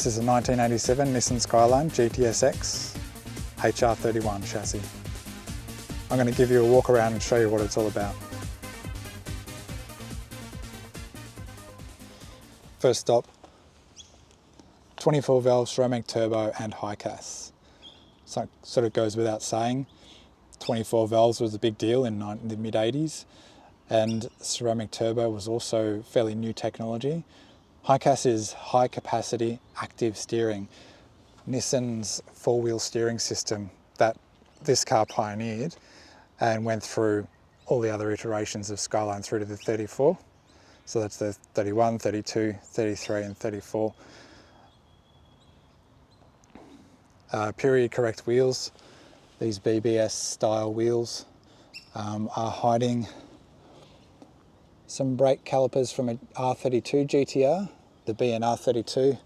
This is a 1987 Nissan Skyline GTS-X HR31 chassis. I'm going to give you a walk around and show you what it's all about. First stop, 24 valve ceramic turbo and high CAS. So sort of goes without saying, 24 valves was a big deal in the mid 80s, and ceramic turbo was also fairly new technology. High CAS is high capacity active steering, Nissan's four-wheel steering system that this car pioneered and went through all the other iterations of Skyline through to the 34. So that's the 31, 32, 33 and 34. Period correct wheels. These BBS style wheels are hiding some brake calipers from an R32 GTR, the B and R32.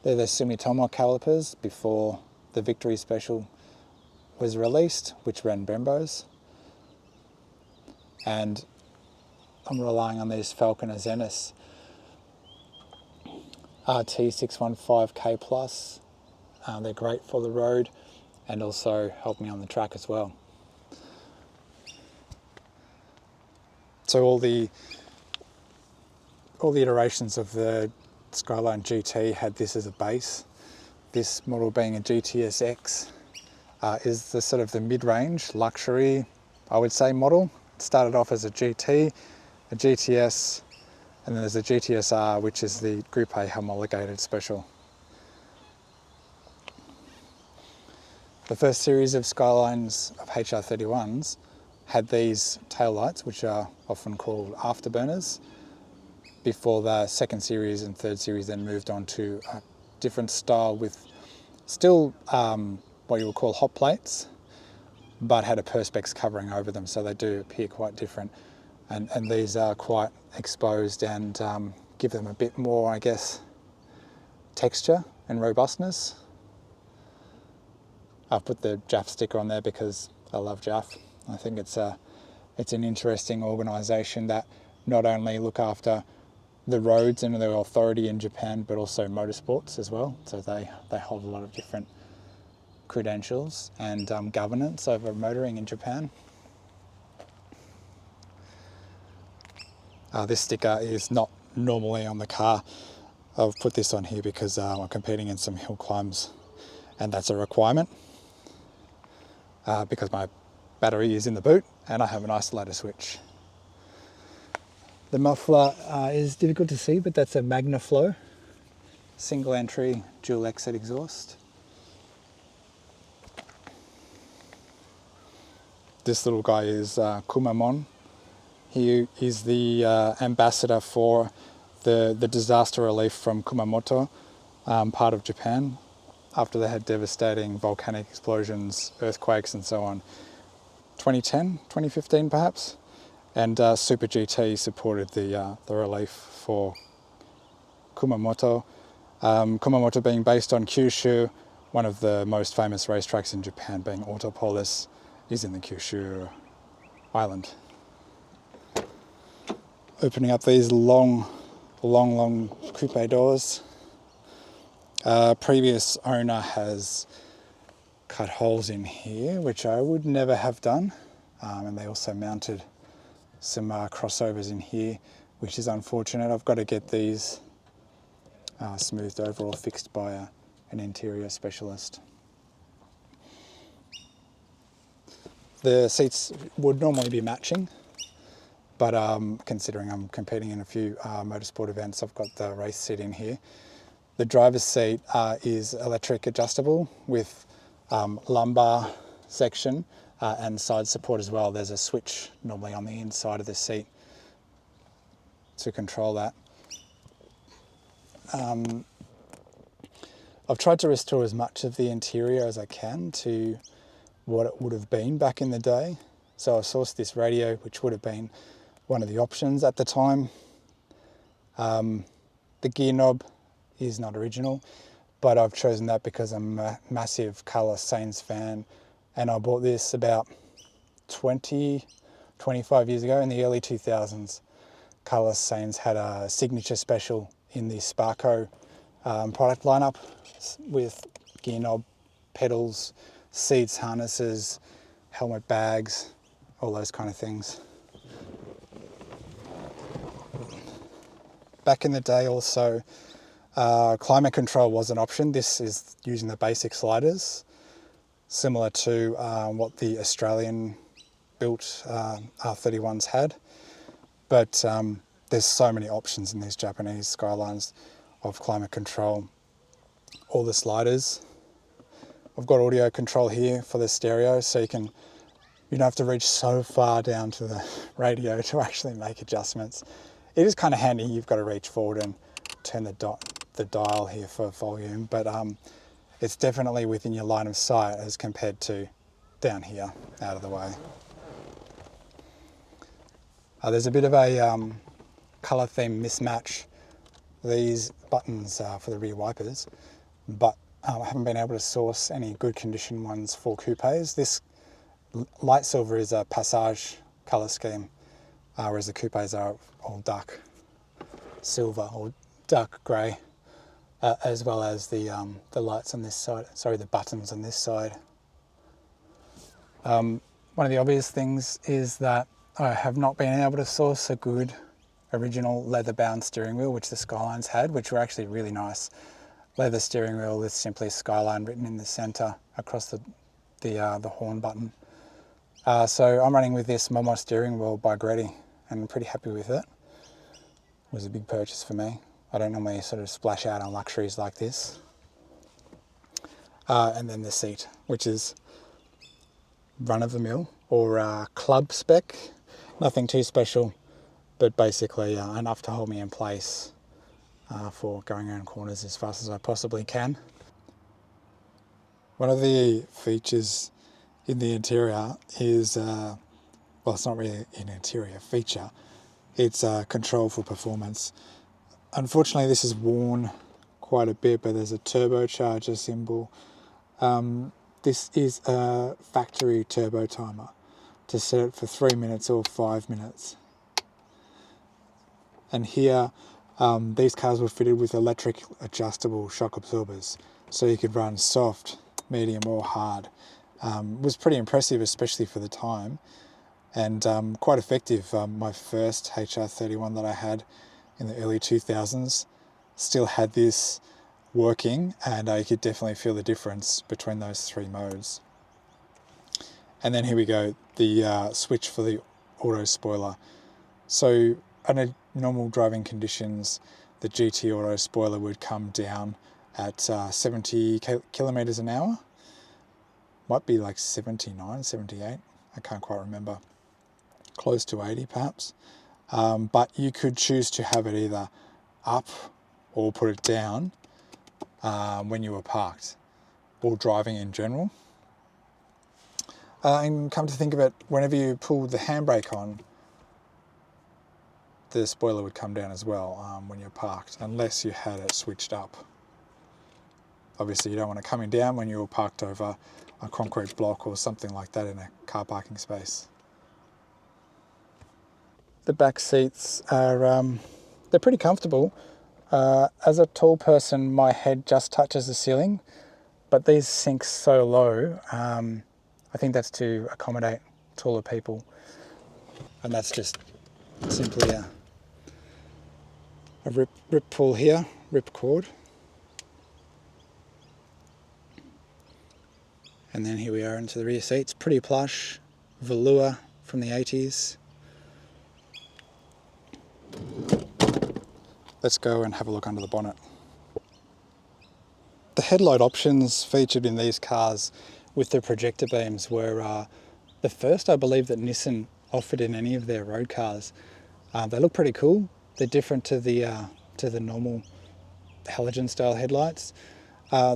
They're the Sumitomo calipers before the Victory Special was released, which ran Brembos. And I'm relying on these Falcon Azenis RT615K Plus. They're great for the road and also help me on the track as well. So all the iterations of the Skyline GT had this as a base. This model being a GTS-X is the sort of the mid-range luxury, I would say, model. It started off as a GT, a GTS, and then there's a GTS-R, which is the Group A homologated special. The first series of Skylines of HR31s had these taillights, which are often called afterburners, before the second series and third series then moved on to a different style with still what you would call hot plates, but had a perspex covering over them, so they do appear quite different. And these are quite exposed and give them a bit more, I guess, texture and robustness. I've put the JAF sticker on there because I love JAF. I think it's an interesting organisation that not only look after the roads and their authority in Japan, but also motorsports as well. So they hold a lot of different credentials and governance over motoring in Japan. This sticker is not normally on the car. I've put this on here because I'm competing in some hill climbs, and that's a requirement because my battery is in the boot and I have an isolator switch. The muffler is difficult to see, but that's a Magnaflow single entry dual exit exhaust. This little guy is Kumamon. He is the ambassador for the disaster relief from Kumamoto, part of Japan, after they had devastating volcanic explosions, earthquakes and so on. 2010, 2015 perhaps? And Super GT supported the relief for Kumamoto. Kumamoto being based on Kyushu, one of the most famous racetracks in Japan, being Autopolis, is in the Kyushu island. Opening up these long coupe doors. Previous owner has cut holes in here, which I would never have done. And they also mounted some crossovers in here, which is unfortunate. I've got to get these smoothed over or fixed by an interior specialist. The seats would normally be matching, but considering I'm competing in a few motorsport events, I've got the race seat in here. The driver's seat is electric adjustable with lumbar section and side support as well. There's a switch normally on the inside of the seat to control that. I've tried to restore as much of the interior as I can to what it would have been back in the day. So I sourced this radio, which would have been one of the options at the time. The gear knob is not original, but I've chosen that because I'm a massive Carlos Sainz fan, and I bought this about 25 years ago in the early 2000s. Carlos Sainz had a signature special in the Sparco product lineup with gear knob, pedals, seats, harnesses, helmet bags, all those kind of things. Back in the day also, climate control was an option. This is using the basic sliders, similar to what the Australian built R31s had. But there's so many options in these Japanese Skylines of climate control. All the sliders. I've got audio control here for the stereo, so you don't have to reach so far down to the radio to actually make adjustments. It is kind of handy. You've got to reach forward and turn the dial here for volume, but it's definitely within your line of sight as compared to down here, out of the way. There's a bit of a colour theme mismatch. These buttons are for the rear wipers, but I haven't been able to source any good condition ones for coupes. This light silver is a Passage colour scheme, whereas the coupes are all dark silver or dark grey, as well as the lights on this side, the buttons on this side. One of the obvious things is that I have not been able to source a good original leather-bound steering wheel, which the Skylines had, which were actually really nice. Leather steering wheel with simply Skyline written in the centre across the horn button. So I'm running with this Momo steering wheel by Greddy, and I'm pretty happy with it. It was a big purchase for me. I don't normally sort of splash out on luxuries like this. And then the seat, which is run-of-the-mill or club spec. Nothing too special, but basically enough to hold me in place for going around corners as fast as I possibly can. One of the features in the interior is, well, it's not really an interior feature, it's control for performance. Unfortunately, this is worn quite a bit, but there's a turbocharger symbol. This is a factory turbo timer to set it for 3 minutes or 5 minutes. And here, these cars were fitted with electric adjustable shock absorbers, so you could run soft, medium or hard. It was pretty impressive, especially for the time, and quite effective. My first HR31 that I had in the early 2000s still had this working, and you could definitely feel the difference between those three modes. And then here we go, the switch for the auto spoiler. So under normal driving conditions, the GT auto spoiler would come down at 70 kilometers an hour. Might be like 79, 78, I can't quite remember. Close to 80 perhaps. But you could choose to have it either up or put it down when you were parked or driving in general. And come to think of it, whenever you pulled the handbrake on, the spoiler would come down as well when you're parked, unless you had it switched up. Obviously you don't want it coming down when you're parked over a concrete block or something like that in a car parking space. The back seats are, they're pretty comfortable. As a tall person, my head just touches the ceiling, but these sink so low, I think that's to accommodate taller people. And that's just simply a rip pull here, rip cord. And then here we are into the rear seats, pretty plush, velour from the 80s. Let's go and have a look under the bonnet. The headlight options featured in these cars with the projector beams were the first, I believe, that Nissan offered in any of their road cars. They look pretty cool. They're different to the normal halogen style headlights.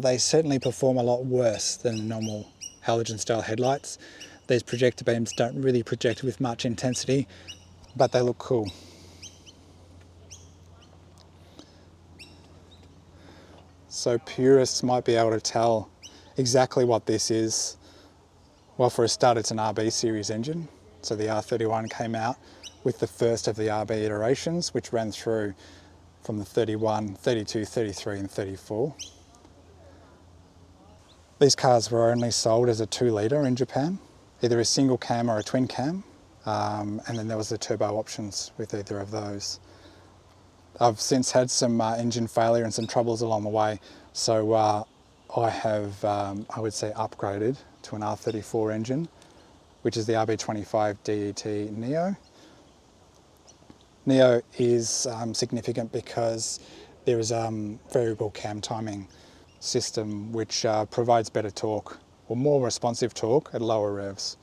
They certainly perform a lot worse than normal halogen style headlights. These projector beams don't really project with much intensity, but they look cool. So purists might be able to tell exactly what this is. Well, for a start, it's an RB series engine. So the R31 came out with the first of the RB iterations, which ran through from the 31, 32, 33 and 34. These cars were only sold as a 2-litre in Japan, either a single cam or a twin cam, and then there was the turbo options with either of those. I've since had some engine failure and some troubles along the way, so I have, I would say, upgraded to an R34 engine, which is the RB25DET NEO. NEO is significant because there is variable cam timing system which provides better torque, or more responsive torque at lower revs.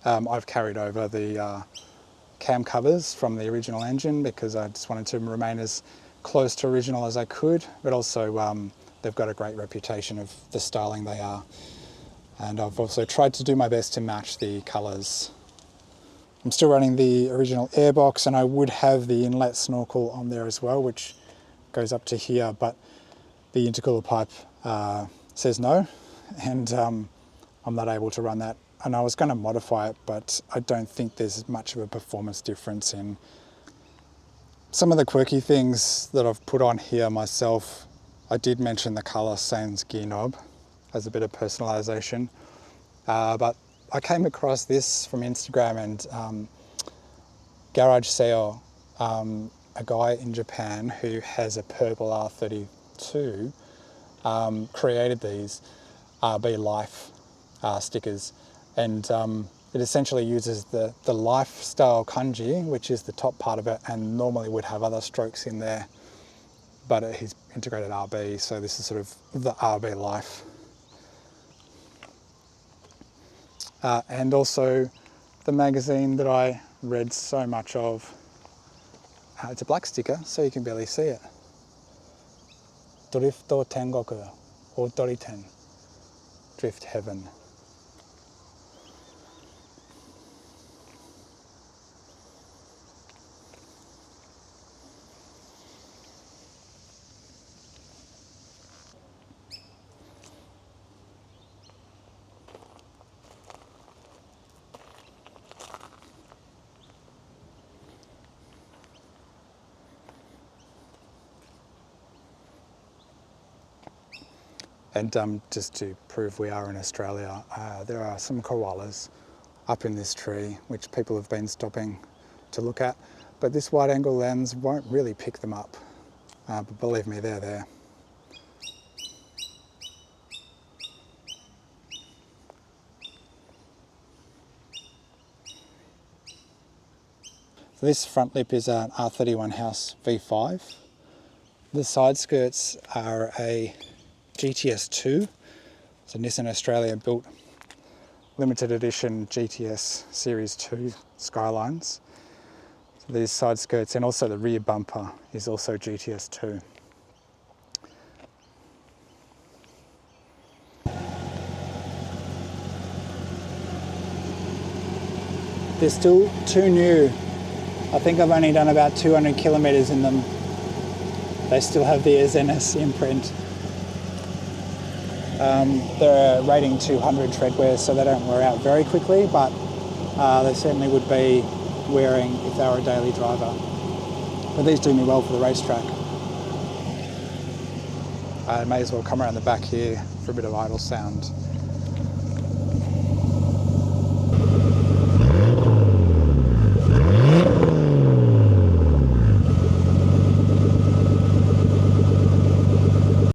I've carried over the cam covers from the original engine because I just wanted to remain as close to original as I could, but also they've got a great reputation of the styling they are. And I've also tried to do my best to match the colours. I'm still running the original airbox, and I would have the inlet snorkel on there as well, which goes up to here, but the intercooler pipe says no, and I'm not able to run that. And I was going to modify it, but I don't think there's much of a performance difference in some of the quirky things that I've put on here myself. I did mention the colour sans gear knob as a bit of personalisation, but I came across this from Instagram, and Garage Seo, a guy in Japan who has a purple R32, created these RB Life stickers, and it essentially uses the lifestyle kanji, which is the top part of it, and normally would have other strokes in there, but he's integrated RB, so this is sort of the RB Life. And also the magazine that I read so much of. It's a black sticker, so you can barely see it. Drifto Tengoku, or Doriten, Drift Heaven. And just to prove we are in Australia, there are some koalas up in this tree which people have been stopping to look at, but this wide angle lens won't really pick them up, but believe me, they're there. So this front lip is an R31 House V5. The side skirts are a GTS-2, so Nissan Australia built limited edition GTS Series 2 Skylines. So these side skirts, and also the rear bumper is also GTS-2. They're still too new. I think I've only done about 200 kilometres in them. They still have the Azenis imprint. They're rating 200 treadwear, so they don't wear out very quickly, but they certainly would be wearing if they were a daily driver. But these do me well for the racetrack. I may as well come around the back here for a bit of idle sound.